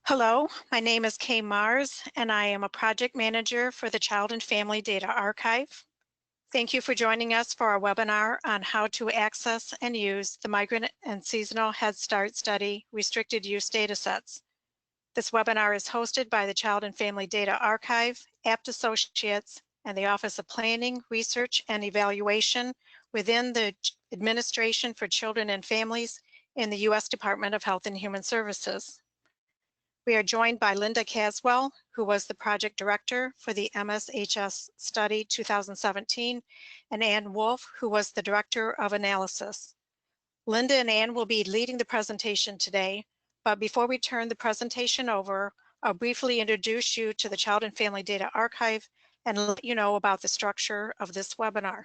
Hello, my name is Kay Mars, and I am a project manager for the Child and Family Data Archive. Thank you for joining us for our webinar on how to access and use the Migrant and Seasonal Head Start Study Restricted Use Datasets. This webinar is hosted by the Child and Family Data Archive, Apt Associates, and the Office of Planning, Research, and Evaluation within the Administration for Children and Families in the U.S. Department of Health and Human Services. We are joined by Linda Caswell, who was the project director for the MSHS Study 2017, and Ann Wolf, who was the director of analysis. Linda and Ann will be leading the presentation today, but before we turn the presentation over, I'll briefly introduce you to the Child and Family Data Archive and let you know about the structure of this webinar.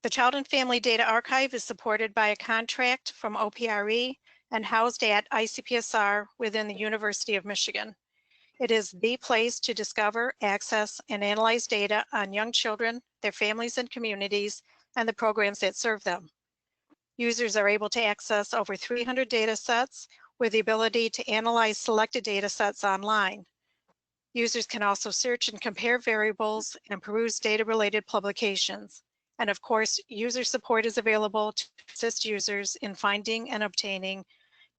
The Child and Family Data Archive is supported by a contract from OPRE and housed at ICPSR within the University of Michigan. It is the place to discover, access, and analyze data on young children, their families and communities, and the programs that serve them. Users are able to access over 300 data sets with the ability to analyze selected data sets online. Users can also search and compare variables and peruse data-related publications. And of course, user support is available to assist users in finding and obtaining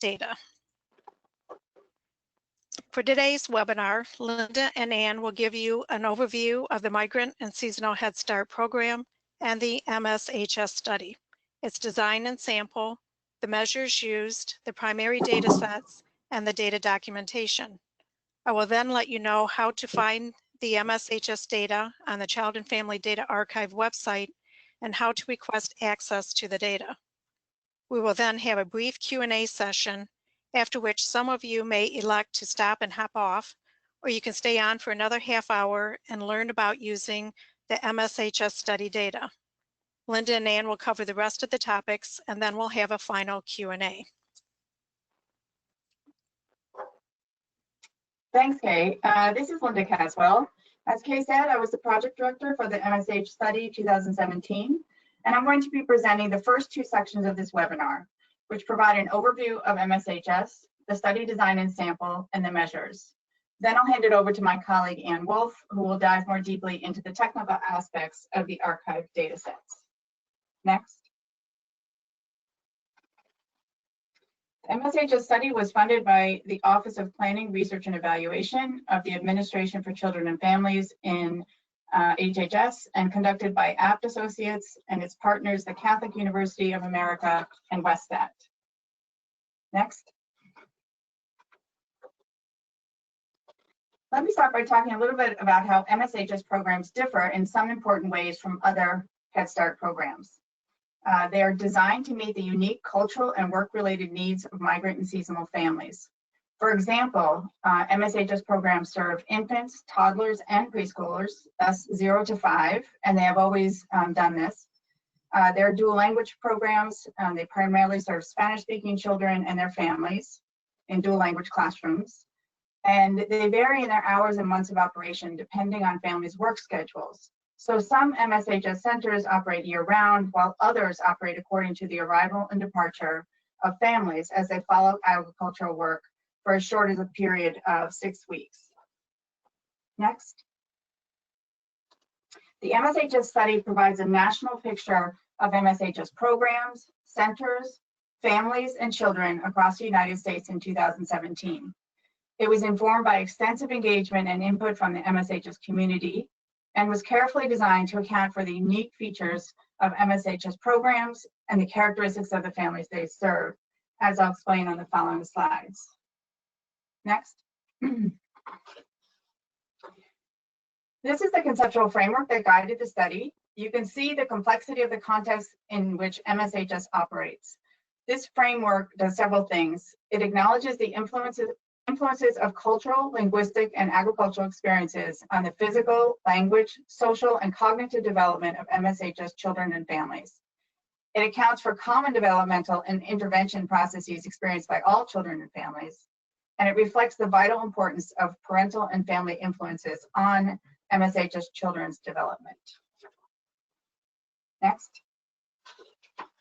data. For today's webinar, Linda and Ann will give you an overview of the Migrant and Seasonal Head Start program and the MSHS study, its design and sample, the measures used, the primary data sets, and the data documentation. I will then let you know how to find the MSHS data on the Child and Family Data Archive website and how to request access to the data. We will then have a brief Q&A session, after which some of you may elect to stop and hop off, or you can stay on for another half hour and learn about using the MSHS study data. Linda and Ann will cover the rest of the topics, and then we'll have a final Q&A. Thanks, Kay. This is Linda Caswell. As Kay said, I was the project director for the MSH Study 2017, and I'm going to be presenting the first two sections of this webinar, which provide an overview of MSHS, the study design and sample, and the measures. Then I'll hand it over to my colleague, Ann Wolf, who will dive more deeply into the technical aspects of the archive datasets. Next. The MSHS study was funded by the Office of Planning, Research, and Evaluation of the Administration for Children and Families in HHS and conducted by Apt Associates and its partners, the Catholic University of America and WestStat. Next. Let me start by talking a little bit about how MSHS programs differ in some important ways from other Head Start programs. They are designed to meet the unique cultural and work-related needs of migrant and seasonal families. For example, MSHS programs serve infants, toddlers, and preschoolers, thus 0 to 5, and they have always done this. They're dual language programs. They primarily serve Spanish-speaking children and their families in dual language classrooms. And they vary in their hours and months of operation depending on families' work schedules. So some MSHS centers operate year-round, while others operate according to the arrival and departure of families as they follow agricultural work for as short as a period of 6 weeks. Next. The MSHS study provides a national picture of MSHS programs, centers, families, and children across the United States in 2017. It was informed by extensive engagement and input from the MSHS community, and was carefully designed to account for the unique features of MSHS programs and the characteristics of the families they serve, as I'll explain on the following slides. Next. This is the conceptual framework that guided the study. You can see the complexity of the context in which MSHS operates. This framework does several things. It acknowledges the influences of cultural, linguistic, and agricultural experiences on the physical, language, social, and cognitive development of MSHS children and families. It accounts for common developmental and intervention processes experienced by all children and families, and it reflects the vital importance of parental and family influences on MSHS children's development. Next.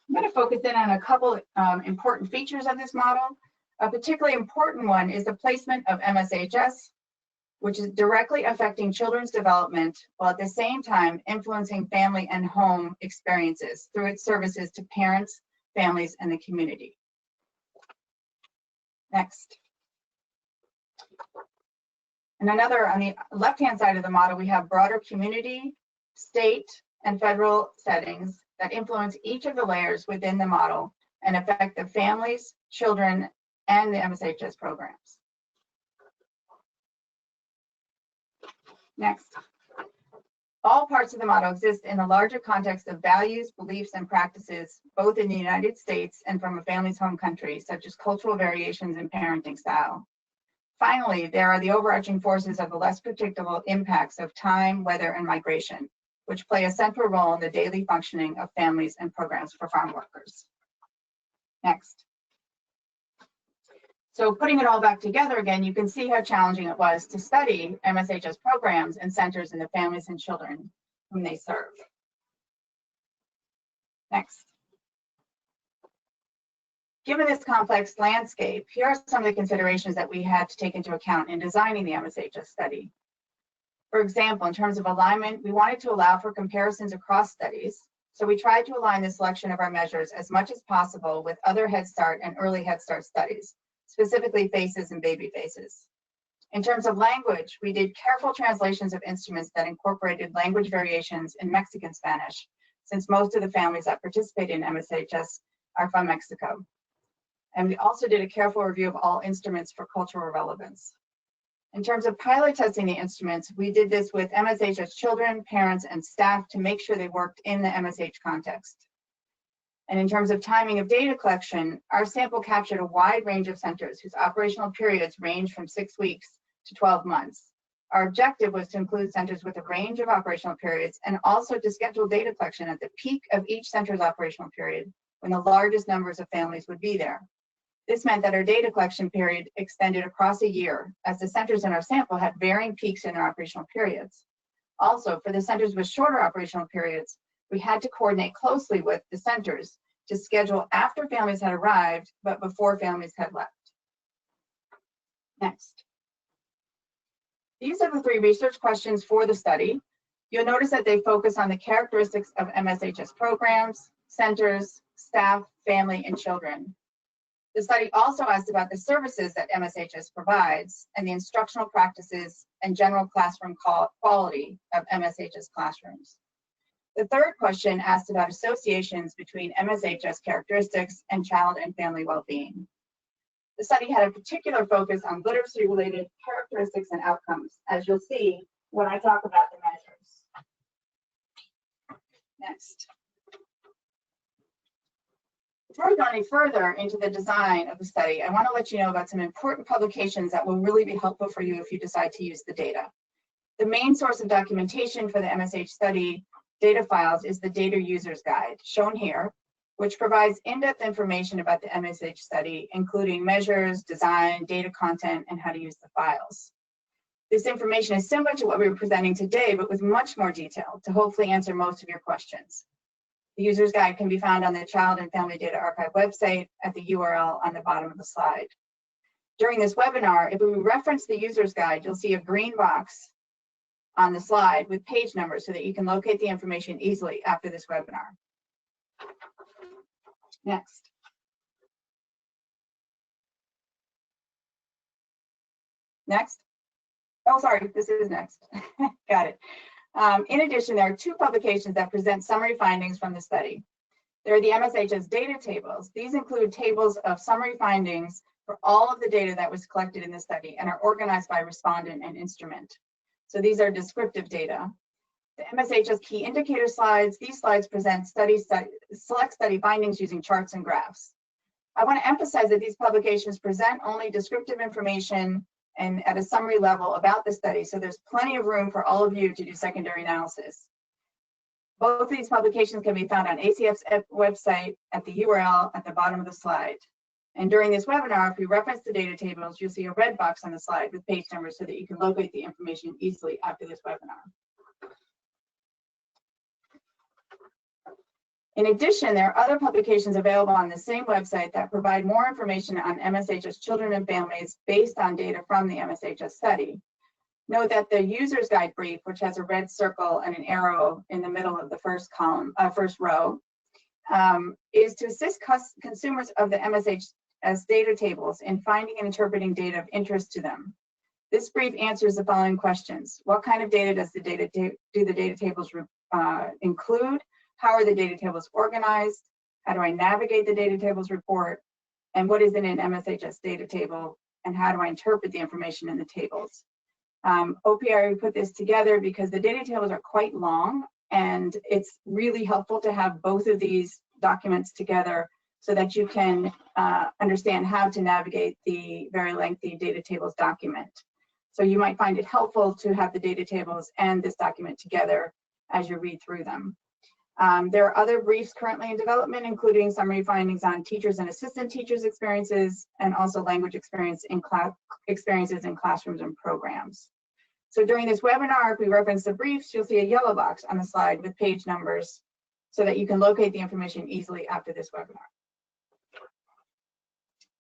I'm going to focus in on a couple important features of this model. A particularly important one is the placement of MSHS, which is directly affecting children's development while at the same time influencing family and home experiences through its services to parents, families, and the community. Next. And another, on the left-hand side of the model, we have broader community, state, and federal settings that influence each of the layers within the model and affect the families, children, and the MSHS programs. Next. All parts of the model exist in the larger context of values, beliefs, and practices, both in the United States and from a family's home country, such as cultural variations in parenting style. Finally, there are the overarching forces of the less predictable impacts of time, weather, and migration, which play a central role in the daily functioning of families and programs for farm workers. Next. So putting it all back together again, you can see how challenging it was to study MSHS programs and centers in the families and children whom they serve. Next. Given this complex landscape, here are some of the considerations that we had to take into account in designing the MSHS study. For example, in terms of alignment, we wanted to allow for comparisons across studies, so we tried to align the selection of our measures as much as possible with other Head Start and early Head Start studies, specifically FACES and baby faces. In terms of language, we did careful translations of instruments that incorporated language variations in Mexican Spanish, since most of the families that participate in MSHS are from Mexico. And we also did a careful review of all instruments for cultural relevance. In terms of pilot testing the instruments, we did this with MSHS children, parents, and staff to make sure they worked in the MSH context. And in terms of timing of data collection, our sample captured a wide range of centers whose operational periods range from 6 weeks to 12 months. Our objective was to include centers with a range of operational periods and also to schedule data collection at the peak of each center's operational period when the largest numbers of families would be there. This meant that our data collection period extended across a year, as the centers in our sample had varying peaks in their operational periods. Also, for the centers with shorter operational periods, we had to coordinate closely with the centers to schedule after families had arrived, but before families had left. Next. These are the 3 research questions for the study. You'll notice that they focus on the characteristics of MSHS programs, centers, staff, family, and children. The study also asked about the services that MSHS provides and the instructional practices and general classroom quality of MSHS classrooms. The third question asked about associations between MSHS characteristics and child and family well-being. The study had a particular focus on literacy-related characteristics and outcomes, as you'll see when I talk about the measures. Next. Before we go any further into the design of the study, I want to let you know about some important publications that will really be helpful for you if you decide to use the data. The main source of documentation for the MSH study data files is the Data Users Guide, shown here, which provides in-depth information about the MSH study, including measures, design, data content, and how to use the files. This information is similar to what we were presenting today, but with much more detail to hopefully answer most of your questions. The User's Guide can be found on the Child and Family Data Archive website at the URL on the bottom of the slide. During this webinar, if we reference the User's Guide, you'll see a green box on the slide with page numbers so that you can locate the information easily after this webinar. Next. Next. Oh, sorry, this is next. Got it. In addition, there are 2 publications that present summary findings from the study. There are the MSHS data tables. These include tables of summary findings for all of the data that was collected in the study and are organized by respondent and instrument. So these are descriptive data. The MSHS key indicator slides, these slides present select study findings using charts and graphs. I want to emphasize that these publications present only descriptive information and at a summary level about the study, so there's plenty of room for all of you to do secondary analysis. Both of these publications can be found on ACF's website at the URL at the bottom of the slide. And during this webinar, if we reference the data tables, you'll see a red box on the slide with page numbers so that you can locate the information easily after this webinar. In addition, there are other publications available on the same website that provide more information on MSHS children and families based on data from the MSHS study. Note that the user's guide brief, which has a red circle and an arrow in the middle of the first column, first row, is to assist consumers of the MSHS data tables in finding and interpreting data of interest to them. This brief answers the following questions. What kind of data does the data tables include? How are the data tables organized? How do I navigate the data tables report? And what is in an MSHS data table? And how do I interpret the information in the tables? OPRE put this together because the data tables are quite long, and it's really helpful to have both of these documents together so that you can understand how to navigate the very lengthy data tables document. So you might find it helpful to have the data tables and this document together as you read through them. There are other briefs currently in development, including summary findings on teachers and assistant teachers' experiences, and also language experiences in classrooms and programs. So during this webinar, if we reference the briefs, you'll see a yellow box on the slide with page numbers so that you can locate the information easily after this webinar.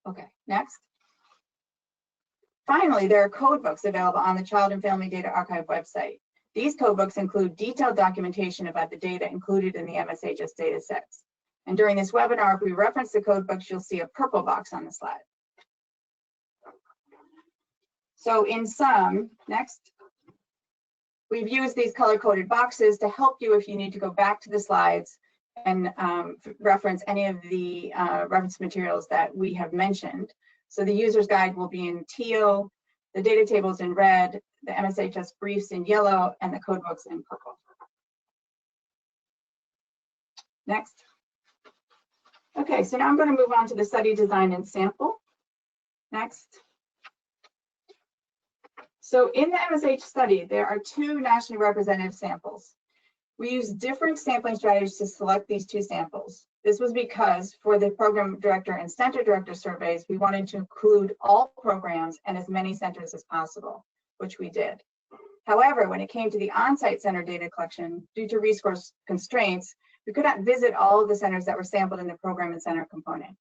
Okay, next. Finally, there are code books available on the Child and Family Data Archive website. These codebooks include detailed documentation about the data included in the MSHS datasets. And during this webinar, if we reference the codebooks, you'll see a purple box on the slide. So in sum, next, we've used these color-coded boxes to help you if you need to go back to the slides and reference any of the reference materials that we have mentioned. So the user's guide will be in teal, the data tables in red, the MSHS briefs in yellow, and the codebooks in purple. Next. Okay, so now I'm going to move on to the study design and sample. Next. So in the MSH study, there are two nationally representative samples. We use different sampling strategies to select these two samples. This was because for the program director and center director surveys, we wanted to include all programs and as many centers as possible, which we did. However, when it came to the on-site center data collection, due to resource constraints, we could not visit all of the centers that were sampled in the program and center component.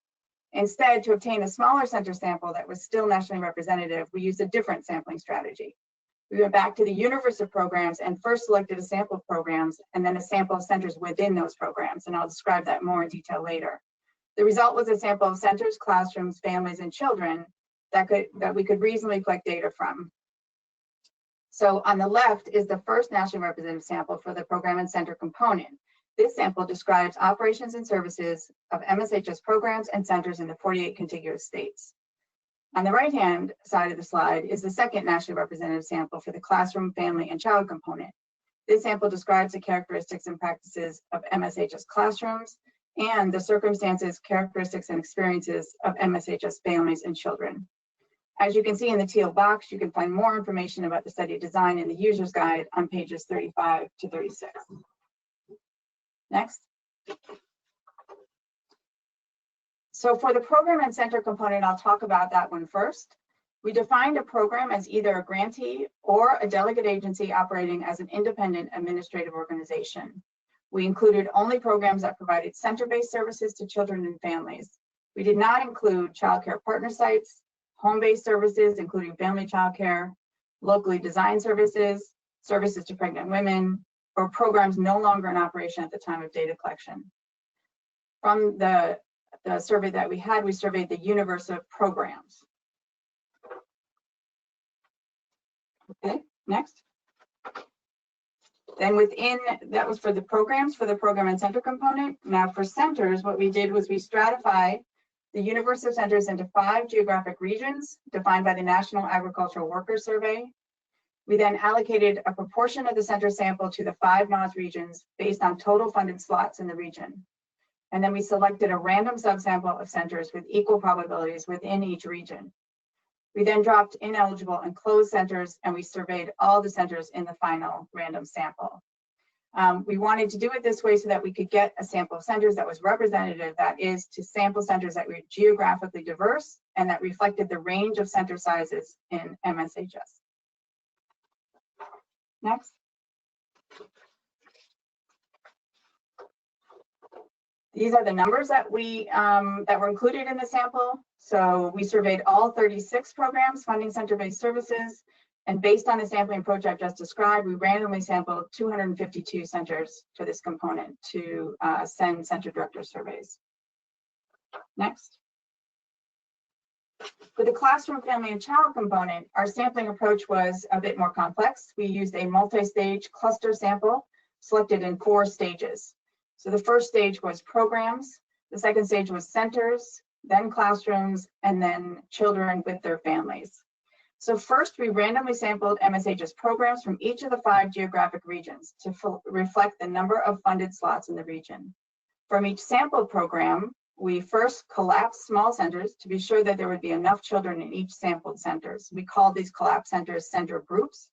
Instead, to obtain a smaller center sample that was still nationally representative, we used a different sampling strategy. We went back to the universe of programs and first selected a sample of programs and then a sample of centers within those programs, and I'll describe that more in detail later. The result was a sample of centers, classrooms, families, and children that we could reasonably collect data from. So on the left is the first nationally representative sample for the program and center component. This sample describes operations and services of MSHS programs and centers in the 48 contiguous states. On the right-hand side of the slide is the second nationally representative sample for the classroom, family, and child component. This sample describes the characteristics and practices of MSHS classrooms and the circumstances, characteristics, and experiences of MSHS families and children. As you can see in the teal box, you can find more information about the study design in the user's guide on pages 35 to 36. Next. So for the program and center component, I'll talk about that one first. We defined a program as either a grantee or a delegate agency operating as an independent administrative organization. We included only programs that provided center-based services to children and families. We did not include child care partner sites, home-based services, including family child care, locally designed services, services to pregnant women, or programs no longer in operation at the time of data collection. From the survey that we had, we surveyed the universe of programs. Okay, next. Then within, that was for the programs, for the program and center component. Now for centers, what we did was we stratified the universe of centers into 5 geographic regions defined by the National Agricultural Workers Survey. We then allocated a proportion of the center sample to the 5 NAS regions based on total funded slots in the region. And then we selected a random subsample of centers with equal probabilities within each region. We then dropped ineligible and closed centers, and we surveyed all the centers in the final random sample. We wanted to do it this way so that we could get a sample of centers that was representative, that is, to sample centers that were geographically diverse and that reflected the range of center sizes in MSHS. Next. These are the numbers that that were included in the sample. So we surveyed all 36 programs, funding center-based services, and based on the sampling approach I've just described, we randomly sampled 252 centers for this component to send center director surveys. Next. For the classroom, family, and child component, our sampling approach was a bit more complex. We used a multi-stage cluster sample selected in 4 stages. So the first stage was programs, the second stage was centers, then classrooms, and then children with their families. So first, we randomly sampled MSHS programs from each of the 5 geographic regions to reflect the number of funded slots in the region. From each sampled program, we first collapsed small centers to be sure that there would be enough children in each sampled centers. We called these collapsed centers center groups.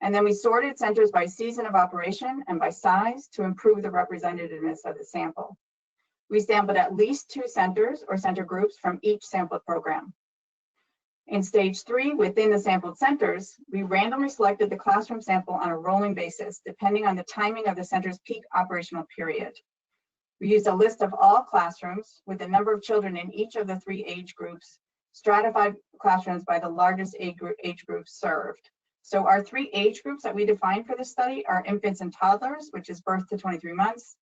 And then we sorted centers by season of operation and by size to improve the representativeness of the sample. We sampled at least 2 centers or center groups from each sampled program. In stage 3, within the sampled centers, we randomly selected the classroom sample on a rolling basis, depending on the timing of the center's peak operational period. We used a list of all classrooms with the number of children in each of the 3 age groups, stratified classrooms by the largest age group served. So our 3 age groups that we defined for this study are infants and toddlers, which is birth to 23 months,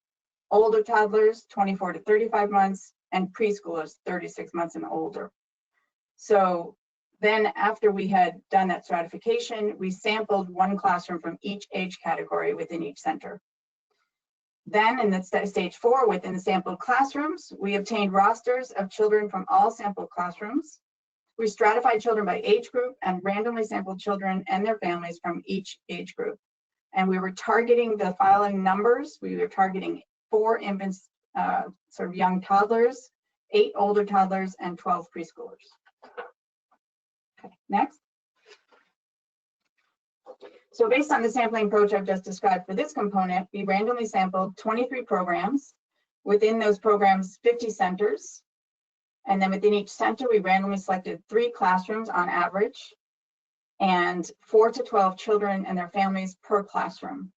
older toddlers, 24 to 35 months, and preschoolers, 36 months and older. So then after we had done that stratification, we sampled 1 classroom from each age category within each center. Then in the stage 4, within the sampled classrooms, we obtained rosters of children from all sampled classrooms. We stratified children by age group and randomly sampled children and their families from each age group. And we were targeting the following numbers. We were targeting 4 infants, sort of young toddlers, 8 older toddlers, and 12 preschoolers. Okay, next. So based on the sampling approach I've just described for this component, we randomly sampled 23 programs. Within those programs, 50 centers. And then within each center, we randomly selected 3 classrooms on average and 4 to 12 children and their families per classroom.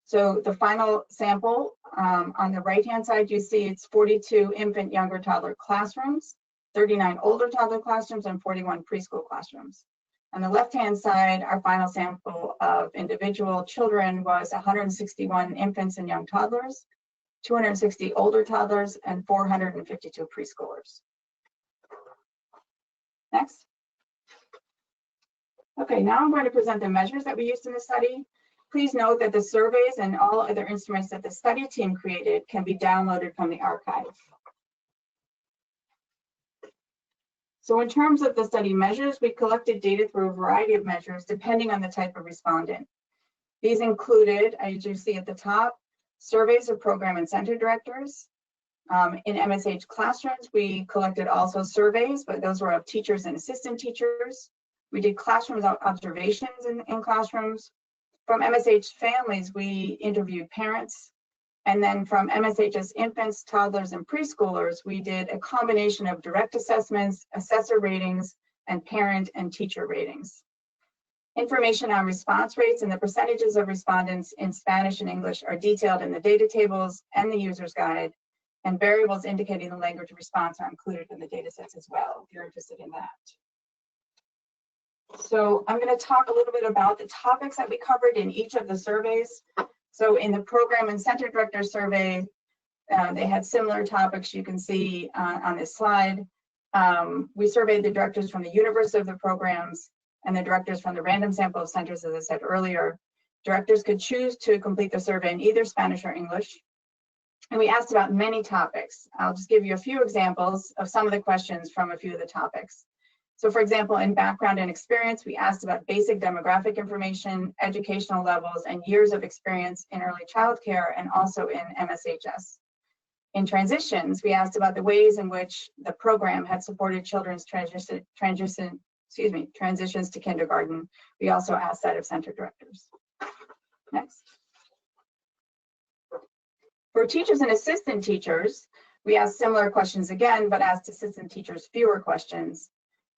So the final sample, on the right-hand side, you see it's 42 infant, younger toddler classrooms, 39 older toddler classrooms, and 41 preschool classrooms. On the left-hand side, our final sample of individual children was 161 infants and young toddlers, 260 older toddlers, and 452 preschoolers. Next. Okay, now I'm going to present the measures that we used in the study. Please note that the surveys and all other instruments that the study team created can be downloaded from the archive. So in terms of the study measures, we collected data through a variety of measures depending on the type of respondent. These included, as you see at the top, surveys of program and center directors. In MSH classrooms, we collected also surveys, but those were of teachers and assistant teachers. We did classroom observations in classrooms. From MSH families, we interviewed parents. And then from MSHS infants, toddlers, and preschoolers, we did a combination of direct assessments, assessor ratings, and parent and teacher ratings. Information on response rates and the percentages of respondents in Spanish and English are detailed in the data tables and the user's guide, and variables indicating the language of response are included in the datasets as well, if you're interested in that. So I'm going to talk a little bit about the topics that we covered in each of the surveys. So in the program and center director survey, they had similar topics you can see on this slide. We surveyed the directors from the universe of the programs and the directors from the random sample of centers, as I said earlier. Directors could choose to complete the survey in either Spanish or English. And we asked about many topics. I'll just give you a few examples of some of the questions from a few of the topics. So for example, in background and experience, we asked about basic demographic information, educational levels, and years of experience in early childcare and also in MSHS. In transitions, we asked about the ways in which the program had supported children's transitions to kindergarten. We also asked that of center directors. Next. For teachers and assistant teachers, we asked similar questions again, but asked assistant teachers fewer questions.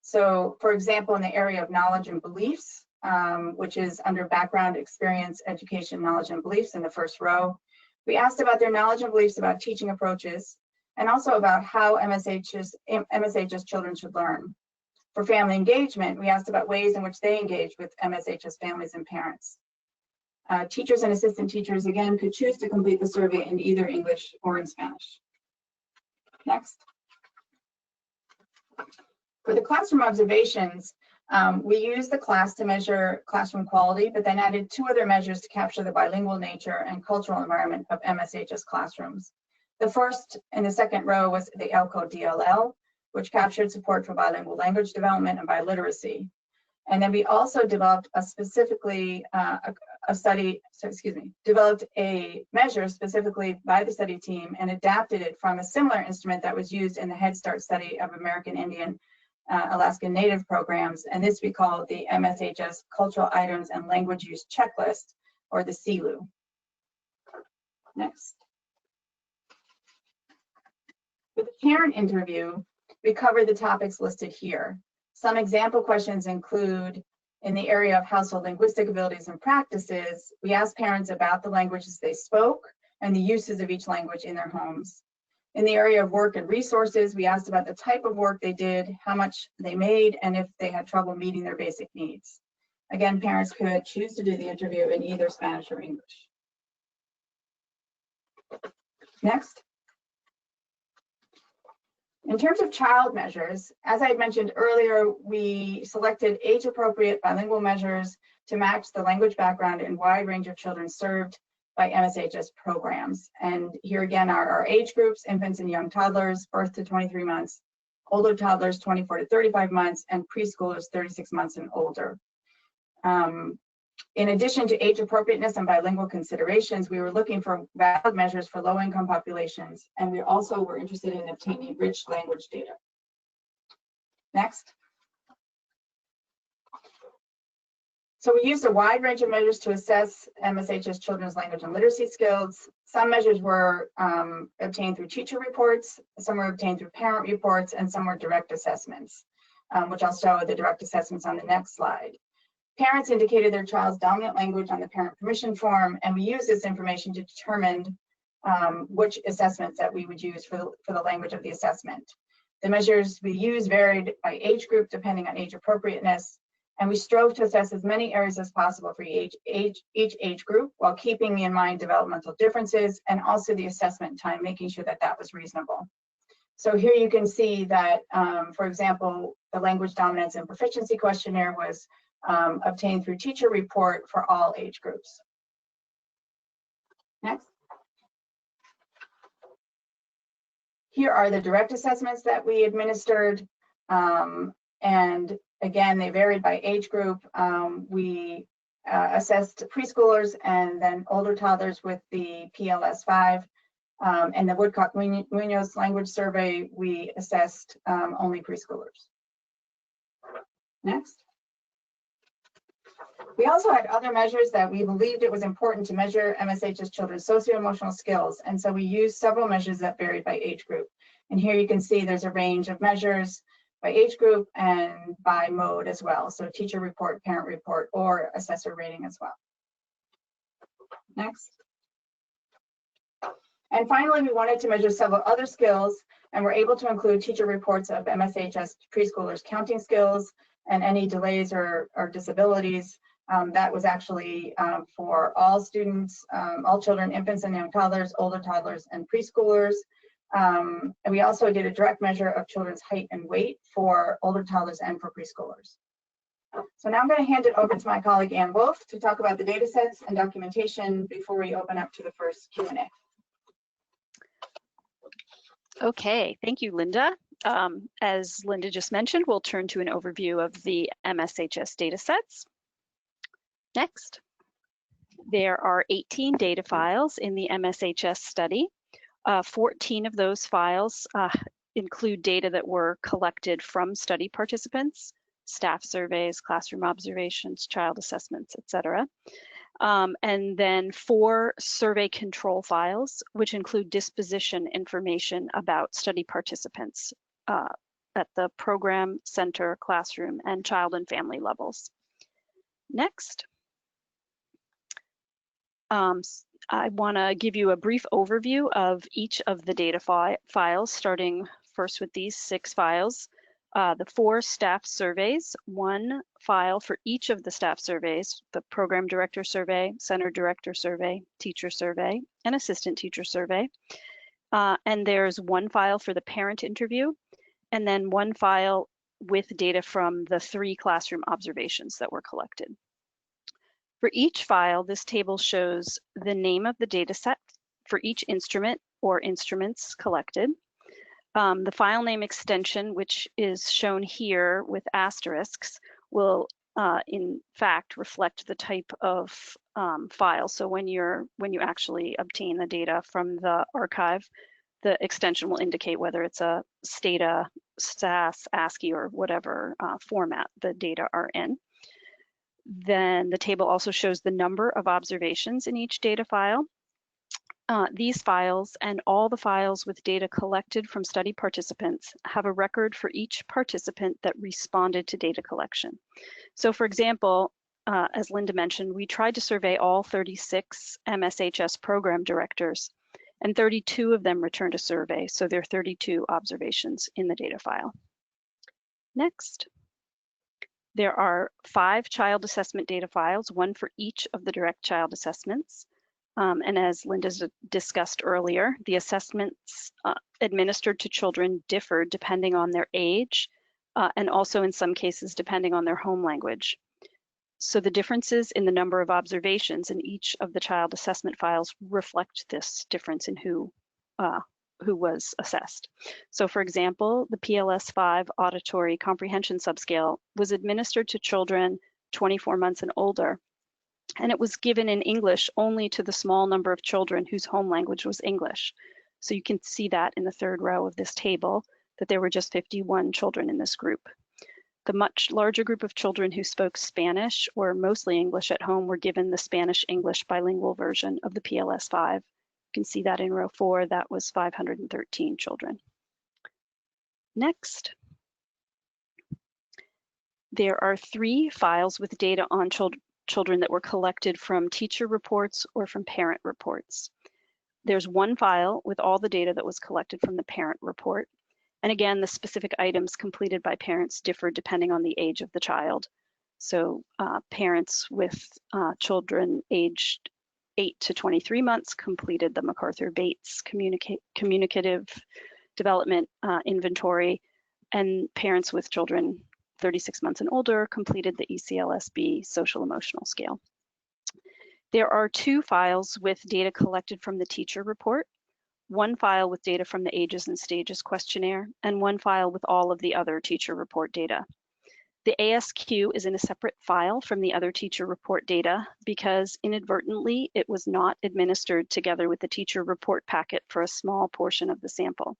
So for example, in the area of knowledge and beliefs, which is under background, experience, education, knowledge, and beliefs in the first row, We asked about their knowledge and beliefs about teaching approaches, and also about how MSHS children should learn. For family engagement, we asked about ways in which they engage with MSHS families and parents. Teachers and assistant teachers, again, could choose to complete the survey in either English or in Spanish. Next. For the classroom observations, we used the class to measure classroom quality, but then added 2 other measures to capture the bilingual nature and cultural environment of MSHS classrooms. The first in the second row was the ELCO DLL, which captured support for bilingual language development and biliteracy. And then we also developed developed a measure specifically by the study team and adapted it from a similar instrument that was used in the Head Start study of American Indian, Alaskan Native programs. And this we call the MSHS Cultural Items and Language Use Checklist, or the CELU. Next. With the parent interview, we covered the topics listed here. Some example questions include, in the area of household linguistic abilities and practices, we asked parents about the languages they spoke and the uses of each language in their homes. In the area of work and resources, we asked about the type of work they did, how much they made, and if they had trouble meeting their basic needs. Again, parents could choose to do the interview in either Spanish or English. Next. In terms of child measures, as I had mentioned earlier, we selected age-appropriate bilingual measures to match the language background and wide range of children served by MSHS programs. And here again are our age groups: infants and young toddlers, birth to 23 months, older toddlers 24 to 35 months, and preschoolers 36 months and older. In addition to age appropriateness and bilingual considerations, we were looking for valid measures for low-income populations, and we also were interested in obtaining rich language data. Next. So we used a wide range of measures to assess MSHS children's language and literacy skills. Some measures were obtained through teacher reports, some were obtained through parent reports, and some were direct assessments, which I'll show the direct assessments on the next slide. Parents indicated their child's dominant language on the parent permission form, and we used this information to determine which assessments that we would use for the language of the assessment. The measures we used varied by age group depending on age appropriateness, and we strove to assess as many areas as possible for each age group while keeping in mind developmental differences and also the assessment time, making sure that that was reasonable. So here you can see that, for example, the language dominance and proficiency questionnaire was obtained through teacher report for all age groups. Next. Here are the direct assessments that we administered, and again, they varied by age group. We assessed preschoolers and then older toddlers with the PLS-5, and the Woodcock-Munoz language survey, we assessed only preschoolers. Next. We also had other measures that we believed it was important to measure MSHS children's socio-emotional skills, and so we used several measures that varied by age group. And here you can see there's a range of measures by age group and by mode as well, so teacher report, parent report, or assessor rating as well. Next. And finally, we wanted to measure several other skills, and we're able to include teacher reports of MSHS preschoolers' counting skills and any delays or disabilities. That was actually for all students, all children, infants and young toddlers, older toddlers, and preschoolers. And we also did a direct measure of children's height and weight for older toddlers and for preschoolers. So now I'm going to hand it over to my colleague Ann Wolf to talk about the data sets and documentation before we open up to the first Q&A. Okay, thank you, Linda. As Linda just mentioned, we'll turn to an overview of the MSHS datasets. Next. There are 18 data files in the MSHS study. 14 of those files include data that were collected from study participants, staff surveys, classroom observations, child assessments, etc. And then 4 survey control files, which include disposition information about study participants at the program, center, classroom, and child and family levels. Next. I want to give you a brief overview of each of the data files, starting first with these 6 files. The 4 staff surveys, 1 file for each of the staff surveys, the program director survey, center director survey, teacher survey, and assistant teacher survey. And there's 1 file for the parent interview, and then 1 file with data from the 3 classroom observations that were collected. For each file, this table shows the name of the data set for each instrument or instruments collected. The file name extension, which is shown here with asterisks, will in fact reflect the type of file. So when you actually obtain the data from the archive, the extension will indicate whether it's a Stata, SAS, ASCII, or whatever format the data are in. Then the table also shows the number of observations in each data file. These files and all the files with data collected from study participants have a record for each participant that responded to data collection. So for example, as Linda mentioned, we tried to survey all 36 MSHS program directors, and 32 of them returned a survey, so there are 32 observations in the data file. Next. There are 5 child assessment data files, 1 for each of the direct child assessments. And as Linda discussed earlier, the assessments administered to children differ depending on their age and also in some cases depending on their home language. So the differences in the number of observations in each of the child assessment files reflect this difference in who was assessed. So for example, the PLS-5 auditory comprehension subscale was administered to children 24 months and older, and it was given in English only to the small number of children whose home language was English. So you can see that in the 3rd row of this table, that there were just 51 children in this group. The much larger group of children who spoke Spanish or mostly English at home were given the Spanish-English bilingual version of the PLS-5. You can see that in row 4, that was 513 children. Next. There are 3 files with data on children that were collected from teacher reports or from parent reports. There's 1 file with all the data that was collected from the parent report. And again, the specific items completed by parents differ depending on the age of the child. So parents with children aged 8 to 23 months completed the MacArthur-Bates communicative development inventory, and parents with children 36 months and older completed the ECLSB social emotional scale. There are 2 files with data collected from the teacher report, 1 file with data from the ages and stages questionnaire, and 1 file with all of the other teacher report data. The ASQ is in a separate file from the other teacher report data because inadvertently it was not administered together with the teacher report packet for a small portion of the sample.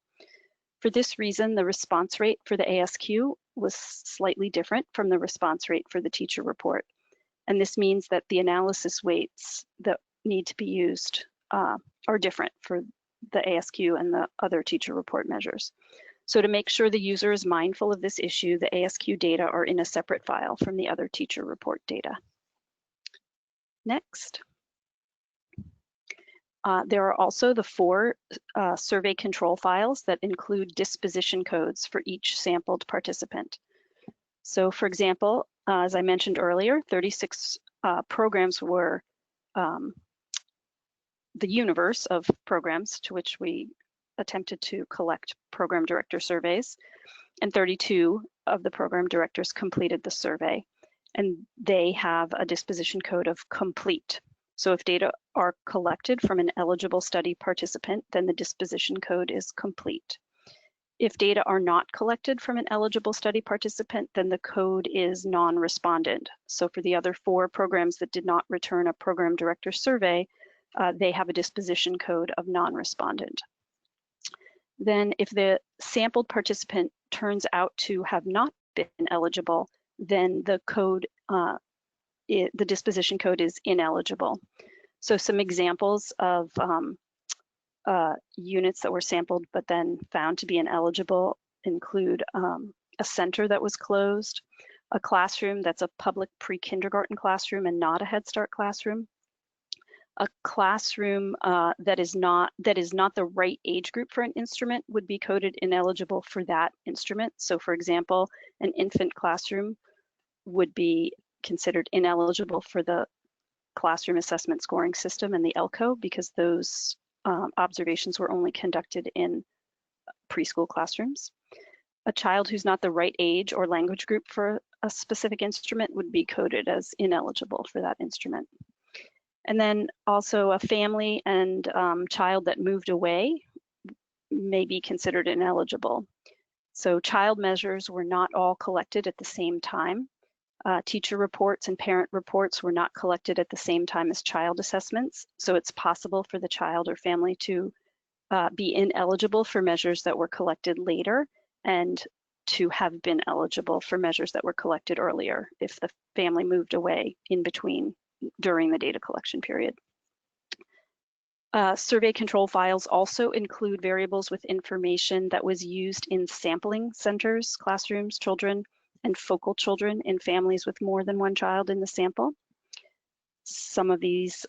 For this reason, the response rate for the ASQ was slightly different from the response rate for the teacher report. And this means that the analysis weights that need to be used are different for the ASQ and the other teacher report measures. So to make sure the user is mindful of this issue, the ASQ data are in a separate file from the other teacher report data. Next. There are also the 4 survey control files that include disposition codes for each sampled participant. So for example, as I mentioned earlier, 36 programs were the universe of programs to which we attempted to collect program director surveys, and 32 of the program directors completed the survey, and they have a disposition code of complete. So if data are collected from an eligible study participant, then the disposition code is complete. If data are not collected from an eligible study participant, then the code is non-respondent. So for the other 4 programs that did not return a program director survey, they have a disposition code of non-respondent. Then if the sampled participant turns out to have not been eligible, then the code, the disposition code is ineligible. So some examples of units that were sampled but then found to be ineligible include a center that was closed, a classroom that's a public pre-kindergarten classroom and not a Head Start classroom, A classroom that is not the right age group for an instrument would be coded ineligible for that instrument. So for example, an infant classroom would be considered ineligible for the classroom assessment scoring system and the ELCO because those observations were only conducted in preschool classrooms. A child who's not the right age or language group for a specific instrument would be coded as ineligible for that instrument. And then also a family and child that moved away may be considered ineligible. So child measures were not all collected at the same time. Teacher reports and parent reports were not collected at the same time as child assessments. So it's possible for the child or family to be ineligible for measures that were collected later and to have been eligible for measures that were collected earlier if the family moved away in between during the data collection period. Survey control files also include variables with information that was used in sampling centers, classrooms, children, and focal children in families with more than one child in the sample. Some of these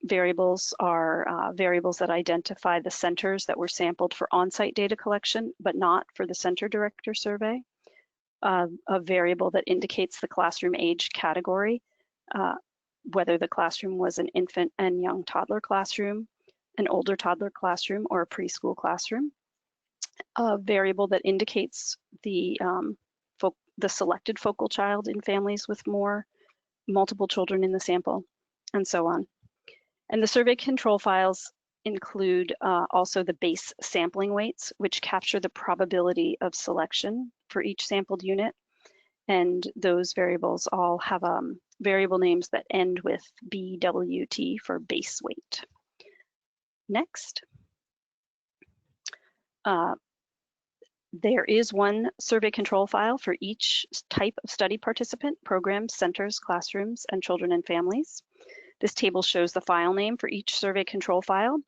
variables are variables that identify the centers that were sampled for on-site data collection, but not for the center director survey. A variable that indicates the classroom age category, whether the classroom was an infant and young toddler classroom, an older toddler classroom, or a preschool classroom. A variable that indicates the selected focal child in families with multiple children in the sample, and so on. And the survey control files include also the base sampling weights, which capture the probability of selection for each sampled unit. And those variables all have variable names that end with BWT for base weight. Next. There is one survey control file for each type of study participant: programs, centers, classrooms, and children and families. This table shows the file name for each survey control file.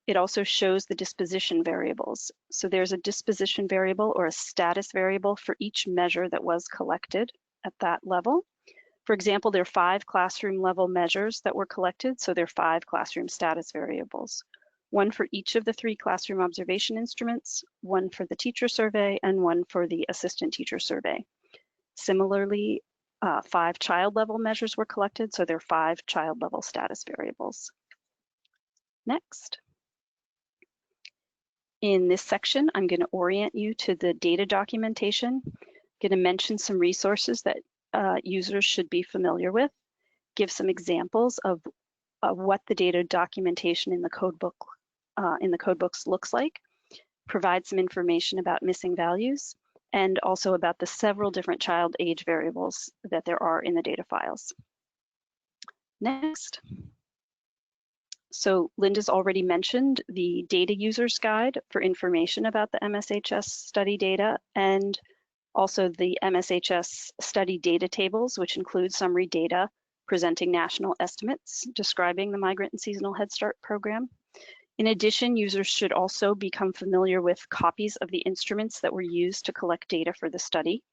It also shows the disposition variables. So there's a disposition variable or a status variable for each measure that was collected at that level. For example, there are 5 classroom level measures that were collected, so there are 5 classroom status variables. One for each of the 3 classroom observation instruments, one for the teacher survey, and one for the assistant teacher survey. Similarly, 5 child level measures were collected, so there are 5 child level status variables. Next. In this section, I'm going to orient you to the data documentation. I'm going to mention some resources that users should be familiar with, give some examples of what the data documentation in the codebooks looks like, provide some information about missing values, and also about the several different child age variables that there are in the data files. Next. So Linda's already mentioned the data users guide for information about the MSHS study data, and also the MSHS study data tables, which include summary data presenting national estimates describing the Migrant and Seasonal Head Start program. In addition, users should also become familiar with copies of the instruments that were used to collect data for the study.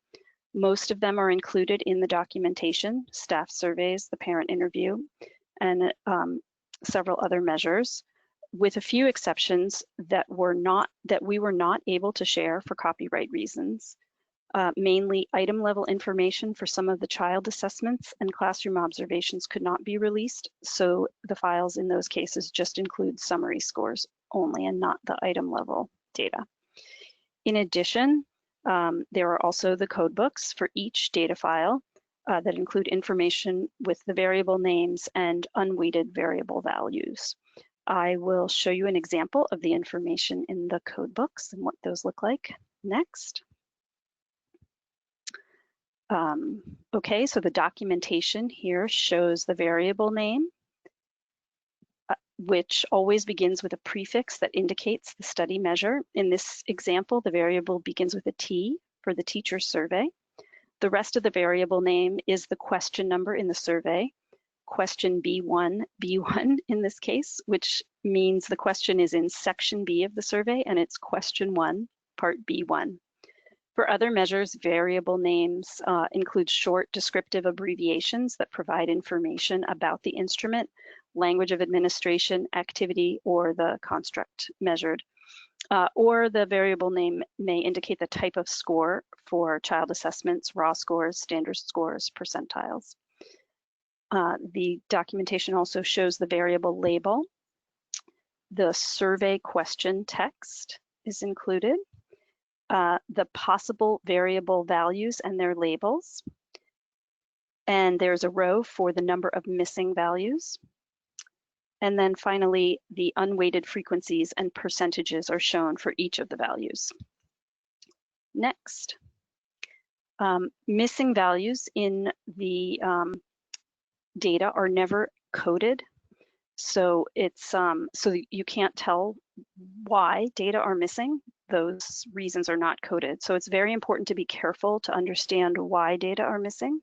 Most of them are included in the documentation: staff surveys, the parent interview, and several other measures, with a few exceptions that we were not able to share for copyright reasons. Mainly item level information for some of the child assessments and classroom observations could not be released, so the files in those cases just include summary scores only and not the item level data. In addition, there are also the codebooks for each data file that include information with the variable names and unweighted variable values. I will show you an example of the information in the codebooks and what those look like next. Okay, so the documentation here shows the variable name, which always begins with a prefix that indicates the study measure. In this example, the variable begins with a T for the teacher survey. The rest of the variable name is the question number in the survey, question B1 in this case, which means the question is in section B of the survey and it's question 1, part B1. For other measures, variable names include short descriptive abbreviations that provide information about the instrument, language of administration, activity, or the construct measured. Or the variable name may indicate the type of score for child assessments, raw scores, standard scores, percentiles. The documentation also shows the variable label. The survey question text is included. The possible variable values and their labels. And there's a row for the number of missing values. And then finally, the unweighted frequencies and percentages are shown for each of the values. Next, missing values in the data are never coded. So it's so you can't tell why data are missing. Those reasons are not coded. So it's very important to be careful to understand why data are missing.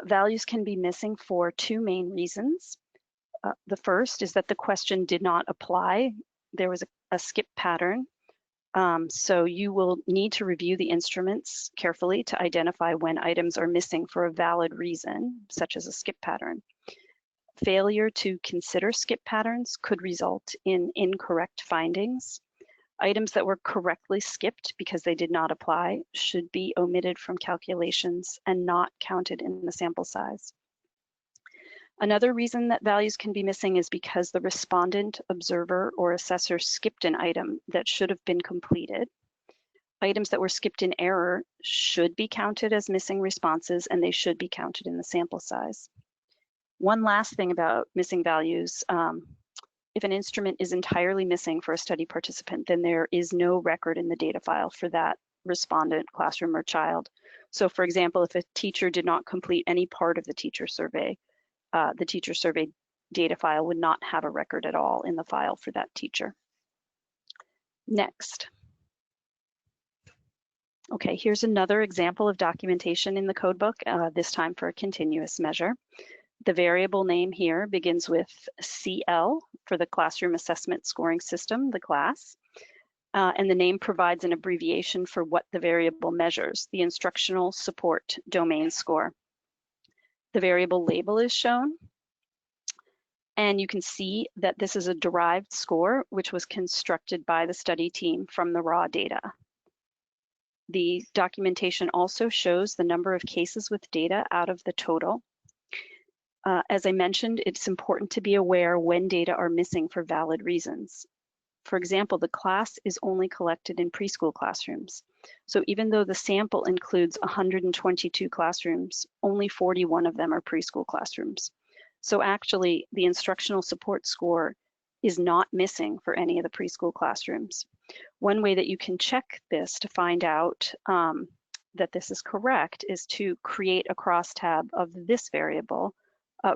Values can be missing for two main reasons. The first is that the question did not apply. There was a skip pattern. So you will need to review the instruments carefully to identify when items are missing for a valid reason, such as a skip pattern. Failure to consider skip patterns could result in incorrect findings. Items that were correctly skipped because they did not apply should be omitted from calculations and not counted in the sample size. Another reason that values can be missing is because the respondent, observer, or assessor skipped an item that should have been completed. Items that were skipped in error should be counted as missing responses, and they should be counted in the sample size. One last thing about missing values, if an instrument is entirely missing for a study participant, then there is no record in the data file for that respondent, classroom, or child. So for example, if a teacher did not complete any part of the teacher survey data file would not have a record at all in the file for that teacher. Next. Okay, here's another example of documentation in the codebook, this time for a continuous measure. The variable name here begins with CL for the classroom assessment scoring system, the class, and the name provides an abbreviation for what the variable measures, the instructional support domain score. The variable label is shown, and you can see that this is a derived score which was constructed by the study team from the raw data. The documentation also shows the number of cases with data out of the total. As I mentioned, it's important to be aware when data are missing for valid reasons. For example, the class is only collected in preschool classrooms. So even though the sample includes 122 classrooms, only 41 of them are preschool classrooms. So actually, the instructional support score is not missing for any of the preschool classrooms. One way that you can check this to find out that this is correct is to create a crosstab of this variable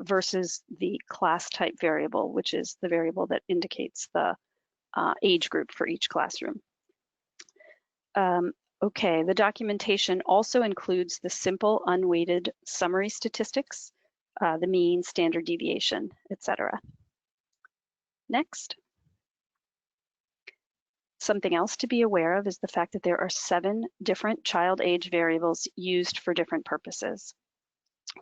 versus the class type variable, which is the variable that indicates the age group for each classroom. Okay, the documentation also includes the simple unweighted summary statistics, the mean, standard deviation, etc. Next. Something else to be aware of is the fact that there are 7 different child age variables used for different purposes.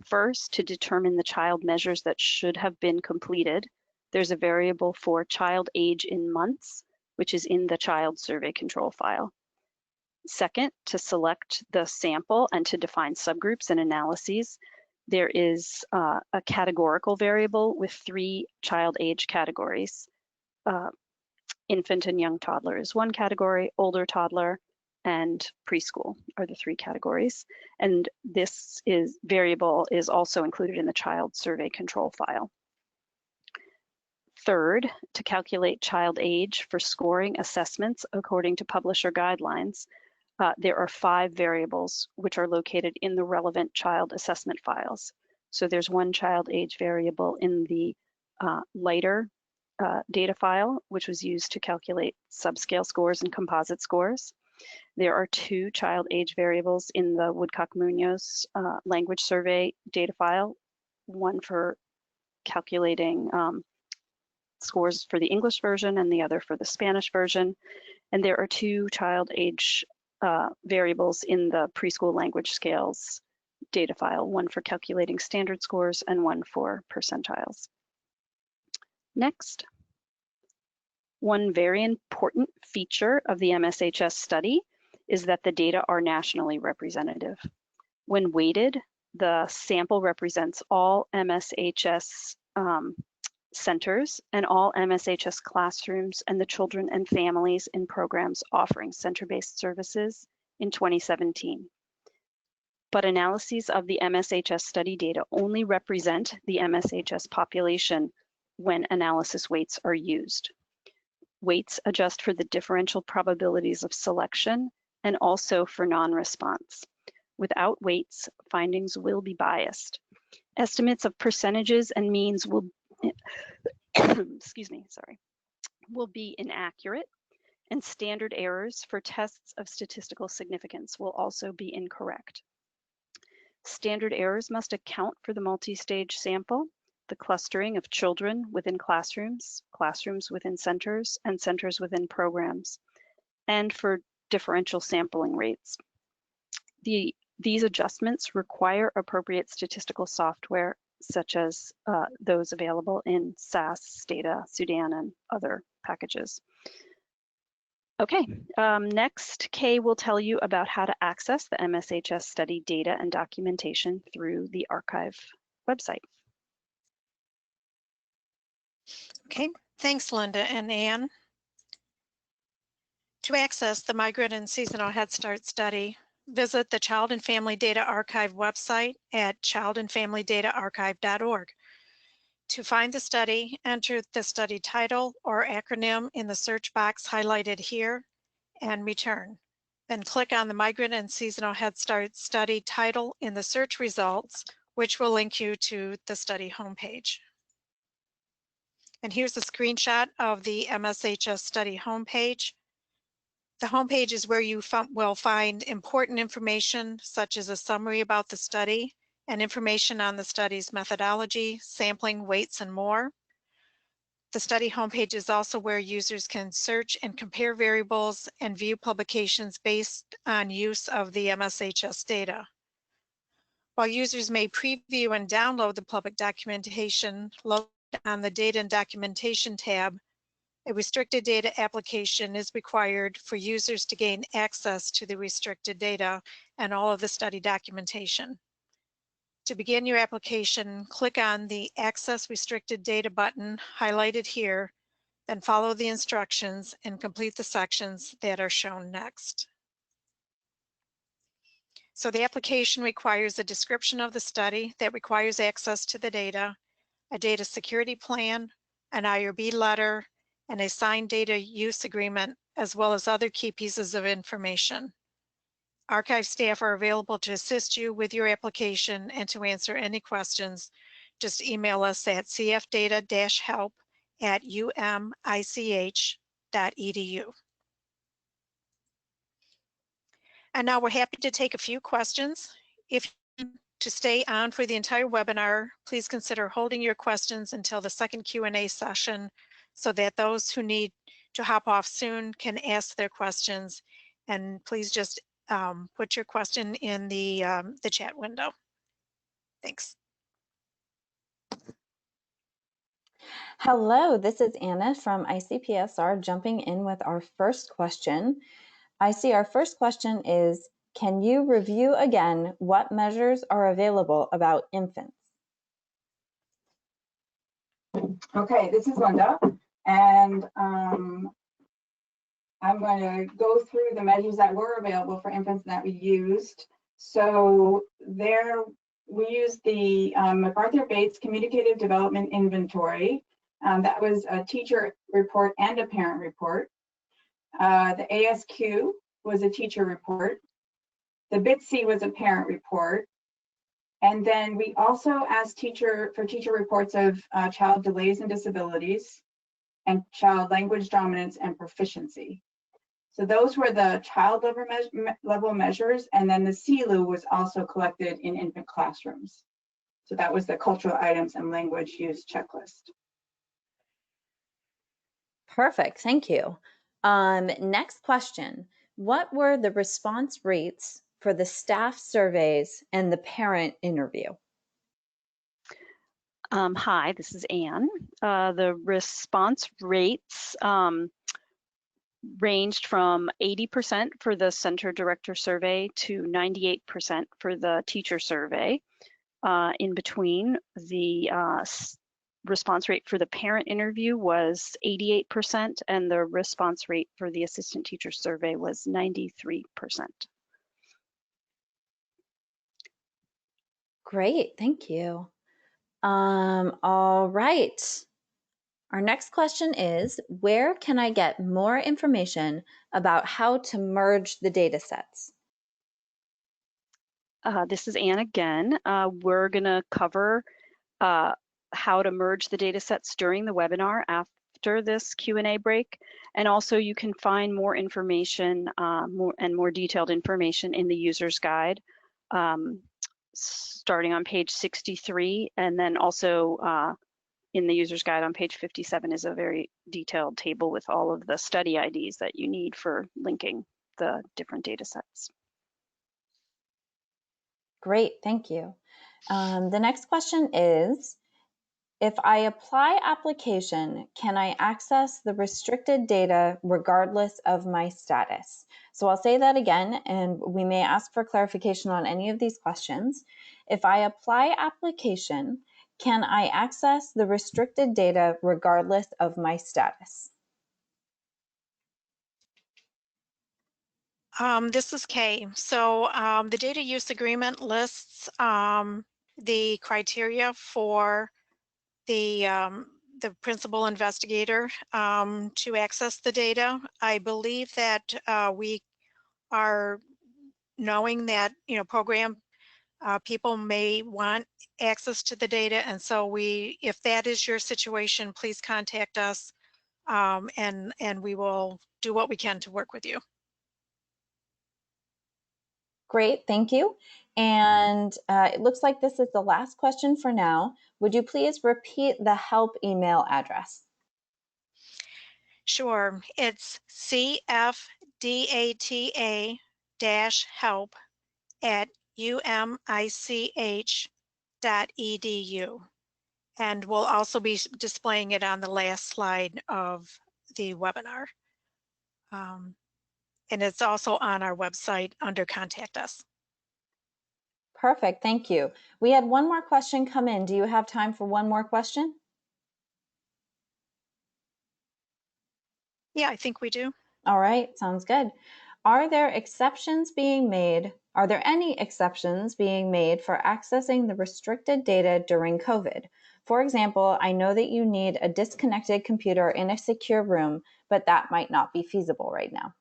First, to determine the child measures that should have been completed, there's a variable for child age in months, which is in the child survey control file. Second, to select the sample and to define subgroups and analyses, there is a categorical variable with 3 child age categories. Infant and young toddler is one category, older toddler and preschool are the 3 categories. And this variable is also included in the child survey control file. Third, to calculate child age for scoring assessments according to publisher guidelines, there are 5 variables which are located in the relevant child assessment files. So there's one child age variable in the lighter data file, which was used to calculate subscale scores and composite scores. There are 2 child age variables in the Woodcock-Munoz language survey data file, one for calculating scores for the English version and the other for the Spanish version. And there are 2 child age variables in the preschool language scales data file, one for calculating standard scores and one for percentiles. Next. One very important feature of the MSHS study is that the data are nationally representative. When weighted, the sample represents all MSHS centers and all MSHS classrooms and the children and families in programs offering center-based services in 2017. But analyses of the MSHS study data only represent the MSHS population when analysis weights are used. Weights adjust for the differential probabilities of selection and also for non-response. Without weights, findings will be biased. Estimates of percentages and means will will be inaccurate, and standard errors for tests of statistical significance will also be incorrect. Standard errors must account for the multi-stage sample, the clustering of children within classrooms, classrooms within centers, and centers within programs, and for differential sampling rates. These adjustments require appropriate statistical software, such as those available in SAS, Stata, Sudan, and other packages. Okay, next, Kay will tell you about how to access the MSHS study data and documentation through the archive website. Okay, thanks, Linda and Ann. To access the Migrant and Seasonal Head Start study, visit the Child and Family Data Archive website at childandfamilydataarchive.org. To find the study, enter the study title or acronym in the search box highlighted here and return. Then click on the Migrant and Seasonal Head Start study title in the search results, which will link you to the study homepage. And here's a screenshot of the MSHS study homepage. The homepage is where you will find important information, such as a summary about the study and information on the study's methodology, sampling, weights, and more. The study homepage is also where users can search and compare variables and view publications based on use of the MSHS data. While users may preview and download the public documentation located on the Data and Documentation tab, a restricted data application is required for users to gain access to the restricted data and all of the study documentation. To begin your application, click on the Access Restricted Data button highlighted here, then follow the instructions and complete the sections that are shown next. So the application requires a description of the study that requires access to the data, a data security plan, an IRB letter, and a signed data use agreement, as well as other key pieces of information. Archive staff are available to assist you with your application and to answer any questions. Just email us at cfdata-help@umich.edu. And now we're happy to take a few questions. If to stay on for the entire webinar, please consider holding your questions until the second Q&A session so that those who need to hop off soon can ask their questions. And please just put your question in the chat window. Thanks. Hello, this is Anna from ICPSR jumping in with our first question. I see our first question is, can you review again what measures are available about infants? Okay, this is Linda, and I'm going to go through the measures that were available for infants that we used. So there we used the MacArthur-Bates Communicative Development Inventory. That was a teacher report and a parent report. The ASQ was a teacher report. The BITC was a parent report. And then we also asked for teacher reports of child delays and disabilities and child language dominance and proficiency. So those were the child level measures, and then the CELU was also collected in infant classrooms. So that was the cultural items and language use checklist. Perfect, thank you. Next question. What were the response rates for the staff surveys and the parent interview? Hi, this is Ann. The response rates ranged from 80% for the center director survey to 98% for the teacher survey. In between, the response rate for the parent interview was 88%, and the response rate for the assistant teacher survey was 93%. Great, thank you. All right. Our next question is, where can I get more information about how to merge the data sets? This is Anne again. We're going to cover how to merge the data sets during the webinar after this Q&A break. And also you can find more information, more detailed information in the user's guide, starting on page 63, and then also in the user's guide on page 57 is a very detailed table with all of the study IDs that you need for linking the different data sets. Great, thank you. The next question is, if I apply application, can I access the restricted data regardless of my status? So I'll say that again, and we may ask for clarification on any of these questions. If I apply application, can I access the restricted data regardless of my status? This is Kay. So the data use agreement lists the criteria for the principal investigator to access the data. I believe that we are knowing that program people may want access to the data, and so if that is your situation, please contact us, and we will do what we can to work with you. Great, thank you. And it looks like this is the last question for now. Would you please repeat the help email address? Sure, it's cfdata-help@umich.edu. And we'll also be displaying it on the last slide of the webinar. And it's also on our website under Contact Us. Perfect, thank you. We had one more question come in. Do you have time for one more question? Yeah, I think we do. All right, sounds good. Are there any exceptions being made for accessing the restricted data during COVID? For example, I know that you need a disconnected computer in a secure room, but that might not be feasible right now.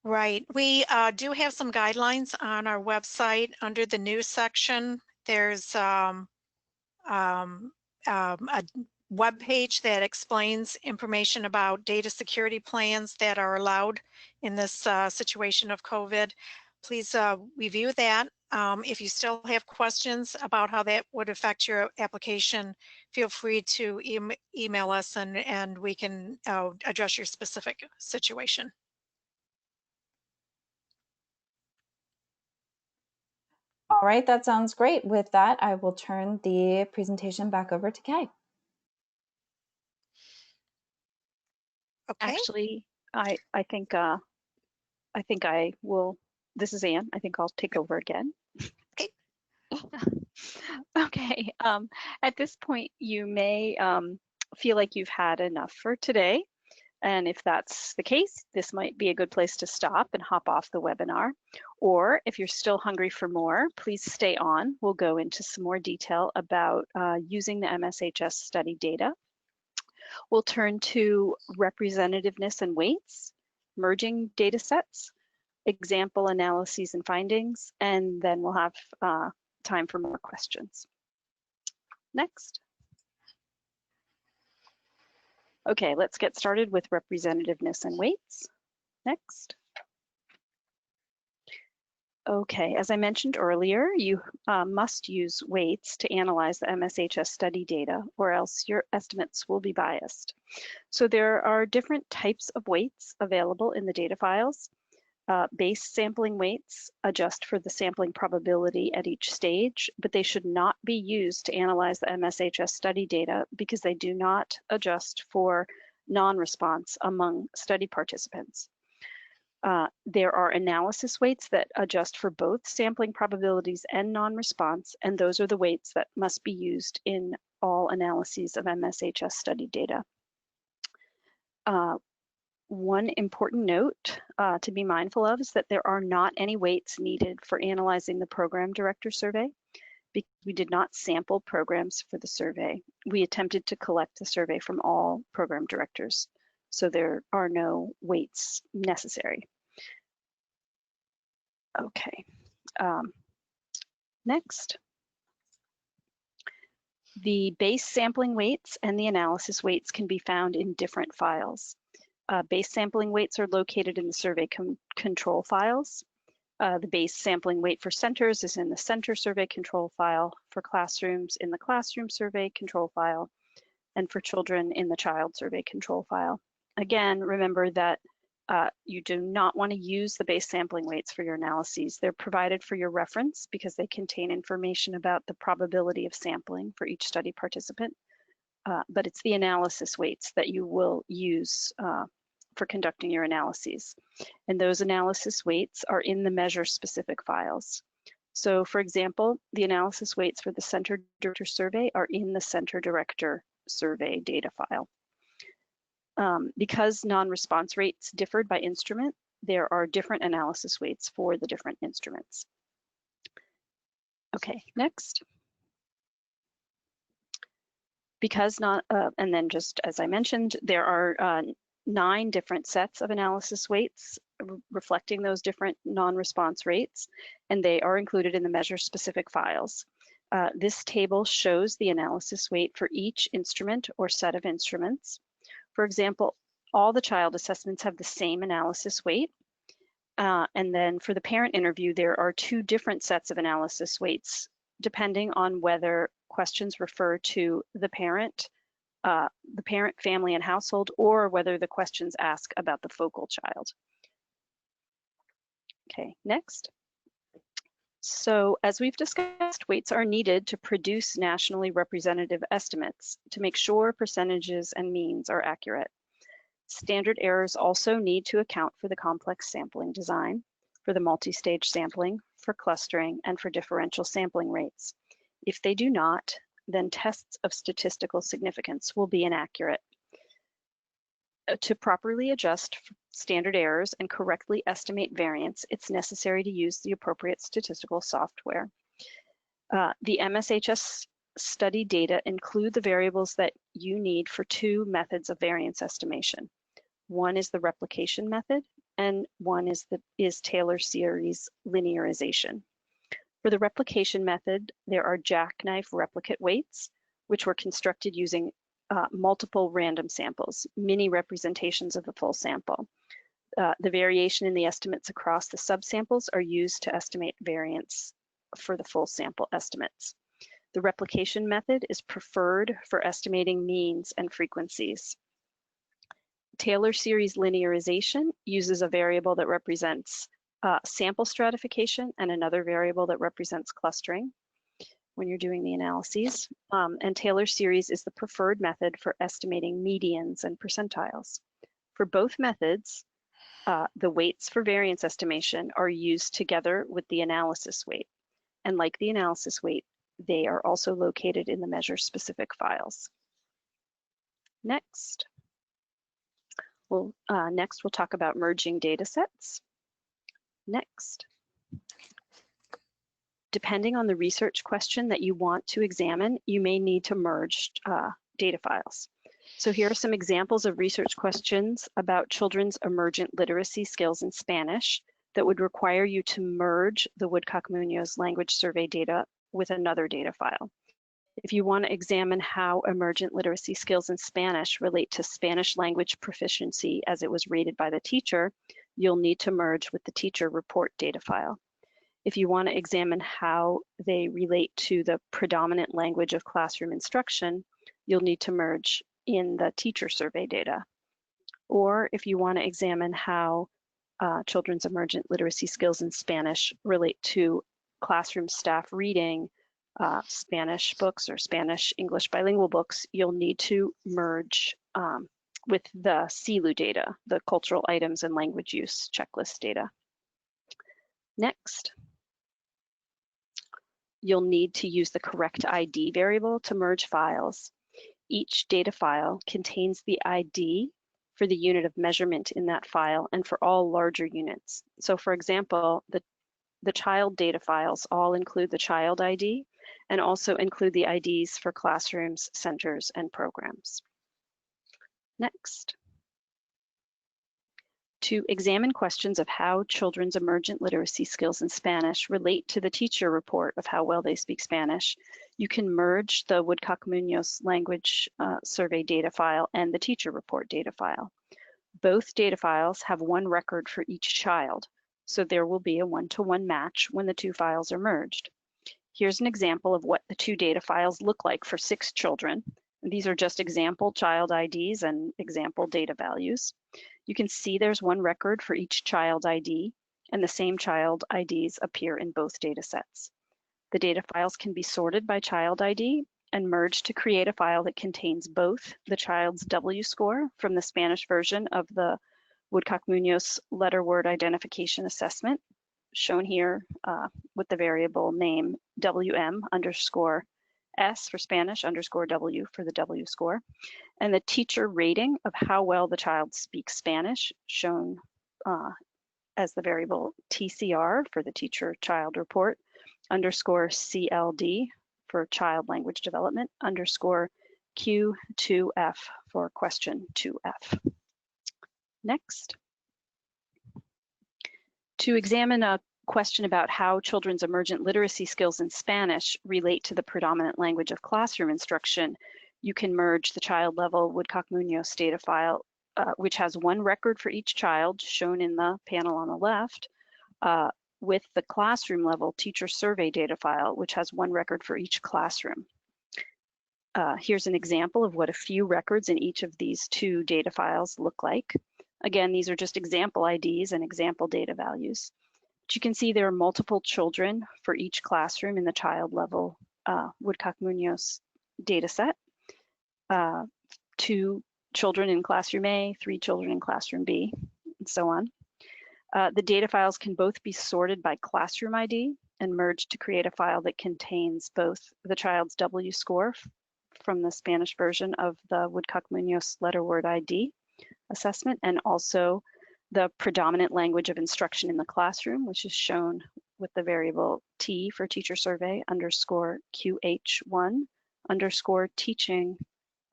Right. We do have some guidelines on our website. Under the news section, there's a web page that explains information about data security plans that are allowed in this situation of COVID. Please review that. If you still have questions about how that would affect your application, feel free to email us, and we can address your specific situation. All right, that sounds great. With that, I will turn the presentation back over to Kay. Okay. Actually, I think I will. This is Anne. I think I'll take over again. Okay. Okay. At this point, you may feel like you've had enough for today. And if that's the case, this might be a good place to stop and hop off the webinar. Or if you're still hungry for more, please stay on. We'll go into some more detail about using the MSHS study data. We'll turn to representativeness and weights, merging data sets, example analyses and findings, and then we'll have time for more questions. Next. Okay, let's get started with representativeness and weights. Next. Okay, as I mentioned earlier, you must use weights to analyze the MSHS study data, or else your estimates will be biased. So there are different types of weights available in the data files. Base sampling weights adjust for the sampling probability at each stage, but they should not be used to analyze the MSHS study data because they do not adjust for non-response among study participants. There are analysis weights that adjust for both sampling probabilities and non-response, and those are the weights that must be used in all analyses of MSHS study data. One important note to be mindful of is that there are not any weights needed for analyzing the program director survey because we did not sample programs for the survey. We attempted to collect the survey from all program directors, so there are no weights necessary. Okay, next. The base sampling weights and the analysis weights can be found in different files. Base sampling weights are located in the survey control files. The base sampling weight for centers is in the center survey control file, for classrooms in the classroom survey control file, and for children in the child survey control file. Again, remember that you do not want to use the base sampling weights for your analyses. They're provided for your reference because they contain information about the probability of sampling for each study participant, but it's the analysis weights that you will use for conducting your analyses. And those analysis weights are in the measure-specific files. So for example, the analysis weights for the Center Director Survey are in the Center Director Survey data file. Because non-response rates differed by instrument, there are different analysis weights for the different instruments. Okay, next. Because not, and then just as I mentioned, there are 9 different sets of analysis weights reflecting those different non-response rates, and they are included in the measure-specific files. This table shows the analysis weight for each instrument or set of instruments. For example, all the child assessments have the same analysis weight, and then for the parent interview, there are 2 different sets of analysis weights depending on whether questions refer to the parent, family, and household, or whether the questions ask about the focal child. Okay, next. So as we've discussed, weights are needed to produce nationally representative estimates to make sure percentages and means are accurate. Standard errors also need to account for the complex sampling design, for the multi-stage sampling, for clustering, and for differential sampling rates. If they do not, then tests of statistical significance will be inaccurate. To properly adjust standard errors and correctly estimate variance, it's necessary to use the appropriate statistical software. The MSHS study data include the variables that you need for 2 methods of variance estimation. One is the replication method, and one is Taylor series linearization. For the replication method, there are jackknife replicate weights, which were constructed using multiple random samples, mini representations of the full sample. The variation in the estimates across the subsamples are used to estimate variance for the full sample estimates. The replication method is preferred for estimating means and frequencies. Taylor series linearization uses a variable that represents sample stratification and another variable that represents clustering when you're doing the analyses. And Taylor series is the preferred method for estimating medians and percentiles. For both methods, the weights for variance estimation are used together with the analysis weight. And like the analysis weight, they are also located in the measure-specific files. Next. Next, we'll talk about merging data sets. Next. Depending on the research question that you want to examine, you may need to merge data files. So here are some examples of research questions about children's emergent literacy skills in Spanish that would require you to merge the Woodcock-Munoz language survey data with another data file. If you want to examine how emergent literacy skills in Spanish relate to Spanish language proficiency as it was rated by the teacher, you'll need to merge with the teacher report data file. If you want to examine how they relate to the predominant language of classroom instruction, you'll need to merge in the teacher survey data. Or if you want to examine how children's emergent literacy skills in Spanish relate to classroom staff reading Spanish books or Spanish English bilingual books, you'll need to merge with the CELU data, the cultural items and language use checklist data. Next, you'll need to use the correct ID variable to merge files. Each data file contains the ID for the unit of measurement in that file and for all larger units. So for example, the child data files all include the child ID and also include the IDs for classrooms, centers, and programs. Next. To examine questions of how children's emergent literacy skills in Spanish relate to the teacher report of how well they speak Spanish, you can merge the Woodcock-Munoz language survey data file and the teacher report data file. Both data files have one record for each child, so there will be a one-to-one match when the two files are merged. Here's an example of what the two data files look like for 6 children. These are just example child IDs and example data values. You can see there's one record for each child ID, and the same child IDs appear in both data sets. The data files can be sorted by child ID and merged to create a file that contains both the child's W score from the Spanish version of the Woodcock-Munoz letter word identification assessment, shown here with the variable name WM underscore S for Spanish underscore W for the W score, and the teacher rating of how well the child speaks Spanish, shown as the variable TCR for the teacher child report, underscore CLD for child language development, underscore Q2F for question 2F. Next. To examine a question about how children's emergent literacy skills in Spanish relate to the predominant language of classroom instruction, you can merge the child level Woodcock-Munoz data file, which has one record for each child, shown in the panel on the left, with the classroom level teacher survey data file, which has one record for each classroom. Here's an example of what a few records in each of these two data files look like. Again, these are just example IDs and example data values. But you can see there are multiple children for each classroom in the child level Woodcock-Munoz data set. 2 children in classroom A, 3 children in classroom B, and so on. The data files can both be sorted by classroom ID and merged to create a file that contains both the child's W score from the Spanish version of the Woodcock-Munoz letter word ID assessment, and also the predominant language of instruction in the classroom, which is shown with the variable T for teacher survey underscore QH1 underscore teaching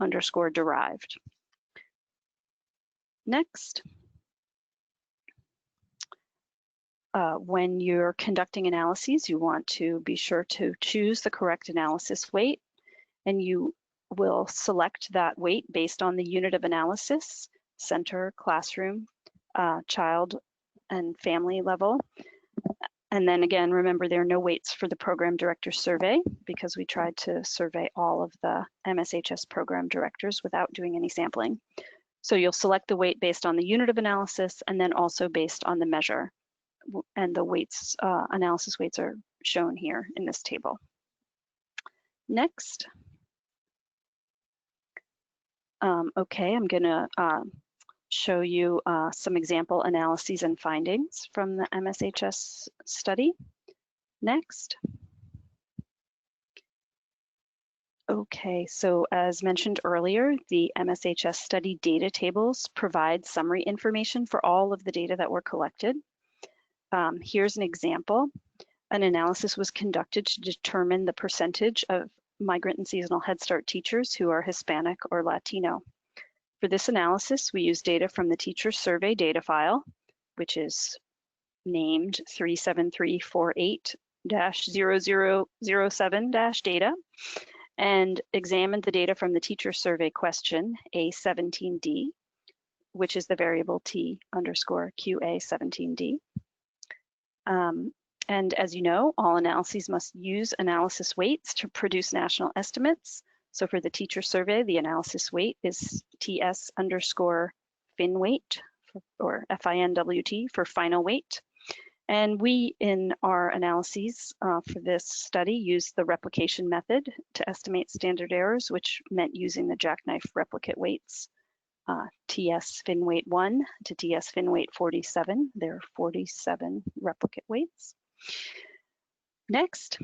underscore derived. Next. When you're conducting analyses, you want to be sure to choose the correct analysis weight, and you will select that weight based on the unit of analysis, center, classroom, child, and family level. And then again, remember there are no weights for the program director survey because we tried to survey all of the MSHS program directors without doing any sampling. So you'll select the weight based on the unit of analysis and then also based on the measure. And the weights, analysis weights are shown here in this table. Next. Okay, I'm gonna show you some example analyses and findings from the MSHS study. Next. Okay, so as mentioned earlier, the MSHS study data tables provide summary information for all of the data that were collected. Here's an example. An analysis was conducted to determine the percentage of migrant and seasonal Head Start teachers who are Hispanic or Latino. For this analysis, we used data from the teacher survey data file, which is named 37348-0007-data, and examined the data from the teacher survey question A17D, which is the variable T underscore QA17D. And as you know, all analyses must use analysis weights to produce national estimates. So for the teacher survey, the analysis weight is TS underscore fin weight or FINWT for final weight. And we, in our analyses for this study, used the replication method to estimate standard errors, which meant using the jackknife replicate weights, TS fin weight 1 to TS fin weight 47. There are 47 replicate weights. Next,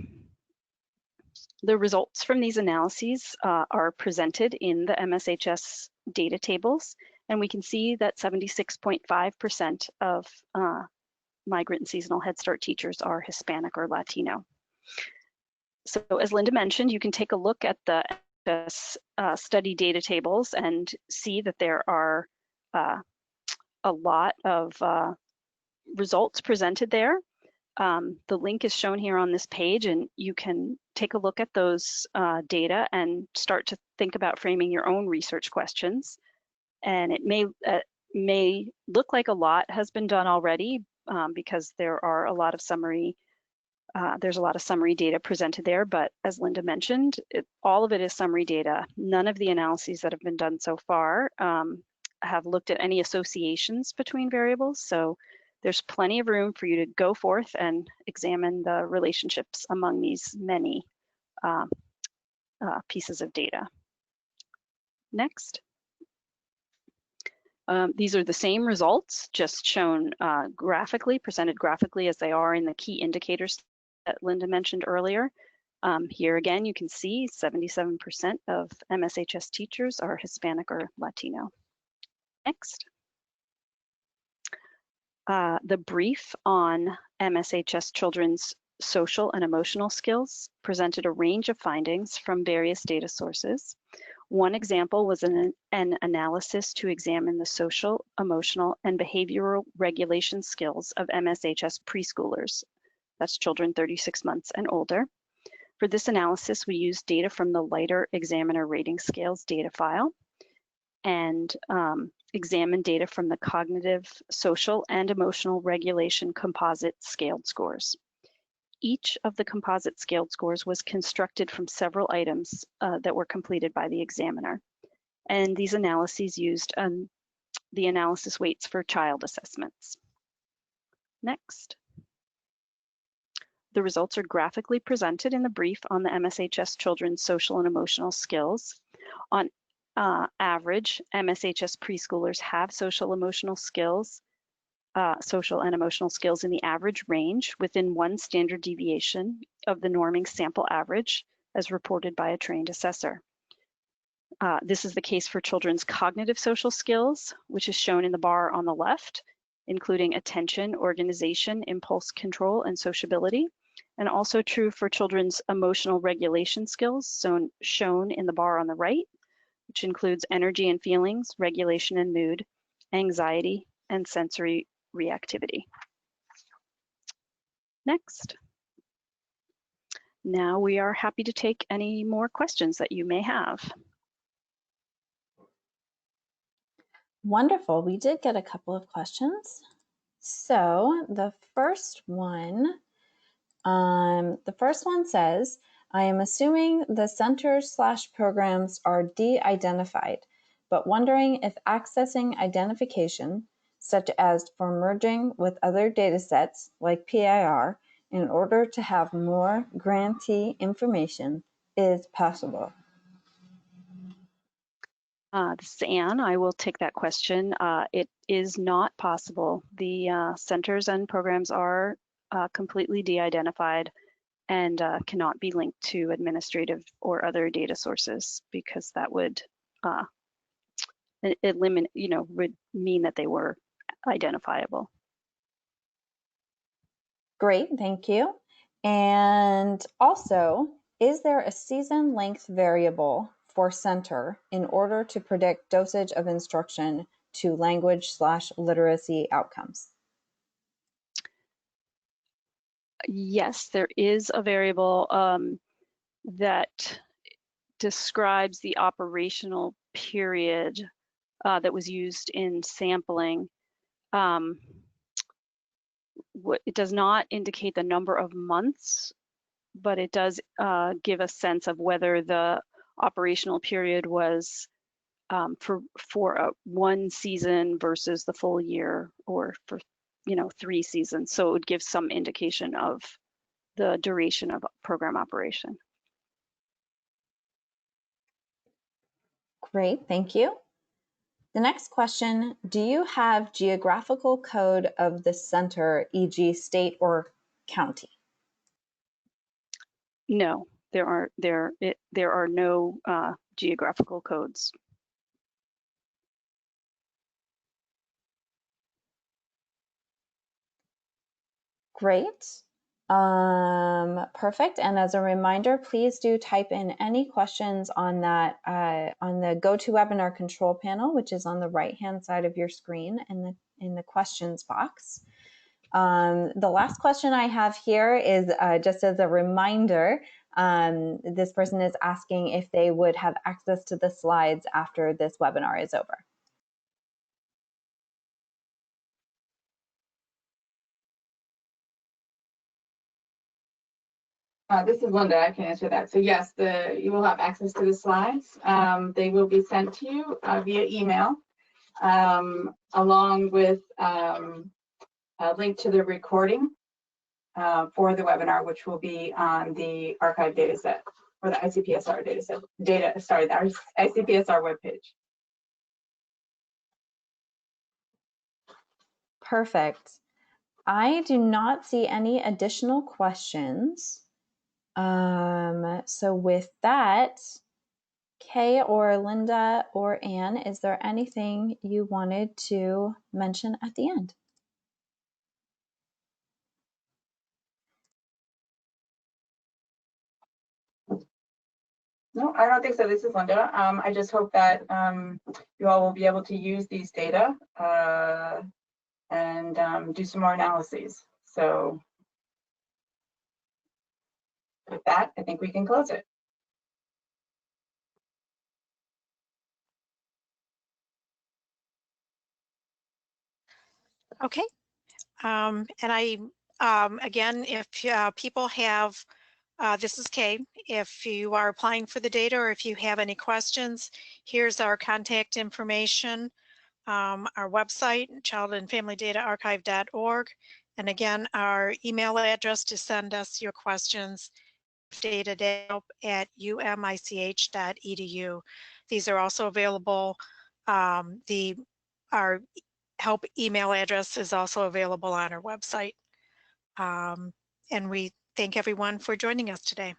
the results from these analyses are presented in the MSHS data tables, and we can see that 76.5% of migrant and seasonal Head Start teachers are Hispanic or Latino. So as Linda mentioned, you can take a look at the study data tables and see that there are a lot of results presented there. The link is shown here on this page, and you can take a look at those data and start to think about framing your own research questions. And it may look like a lot has been done already, because there are a lot of summary, there's a lot of summary data presented there, but as Linda mentioned, all of it is summary data. None of the analyses that have been done so far have looked at any associations between variables, so there's plenty of room for you to go forth and examine the relationships among these many pieces of data. Next. These are the same results, just shown graphically, presented graphically as they are in the key indicators that Linda mentioned earlier. Here again, you can see 77% of MSHS teachers are Hispanic or Latino. Next. The brief on MSHS children's social and emotional skills presented a range of findings from various data sources. One example was an analysis to examine the social, emotional, and behavioral regulation skills of MSHS preschoolers. That's children 36 months and older. For this analysis, we used data from the Lighter Examiner Rating Scales data file and examined data from the Cognitive, Social, and Emotional Regulation Composite Scaled Scores. Each of the composite scaled scores was constructed from several items that were completed by the examiner. And these analyses used the analysis weights for child assessments. Next. The results are graphically presented in the brief on the MSHS children's social and emotional skills. On average, MSHS preschoolers have social and emotional skills in the average range within one standard deviation of the norming sample average as reported by a trained assessor. This is the case for children's cognitive social skills, which is shown in the bar on the left, including attention, organization, impulse control, and sociability, and also true for children's emotional regulation skills, shown in the bar on the right, which includes energy and feelings, regulation and mood, anxiety, and sensory reactivity. Next. Now we are happy to take any more questions that you may have. Wonderful. We did get a couple of questions. So the first one says, I am assuming the centers/programs are de-identified, but wondering if accessing identification, such as for merging with other datasets like PIR, in order to have more grantee information is possible. This is Anne. I will take that question. It is not possible. The centers and programs are completely de-identified and cannot be linked to administrative or other data sources, because that would eliminate, would mean that they were identifiable. Great, thank you. And also, is there a season length variable for center in order to predict dosage of instruction to language/literacy outcomes? Yes, there is a variable that describes the operational period that was used in sampling. It does not indicate the number of months, but it does give a sense of whether the operational period was for a one season versus the full year, or for 3 seasons. So it would give some indication of the duration of program operation. Great, thank you. The next question, do you have geographical code of the center, e.g. state or county? No, there are no geographical codes. Great. Perfect. And as a reminder, please do type in any questions on that on the GoToWebinar control panel, which is on the right-hand side of your screen in the questions box. The last question I have here is just as a reminder, this person is asking if they would have access to the slides after this webinar is over. This is Linda. I can answer that. So yes, you will have access to the slides. They will be sent to you via email, along with a link to the recording for the webinar, which will be on the archive dataset, or the ICPSR dataset. The ICPSR webpage. Perfect. I do not see any additional questions. So with that, Kay or Linda or Anne, is there anything you wanted to mention at the end? No, I don't think so. This is Linda. I just hope that you all will be able to use these data and do some more analyses. So with that, I think we can close it. Okay. And again, if people have, this is Kay, if you are applying for the data or if you have any questions, here's our contact information, our website, childandfamilydataarchive.org. And again, our email address to send us your questions, data@umich.edu. These are also available. Our help email address is also available on our website. And we thank everyone for joining us today.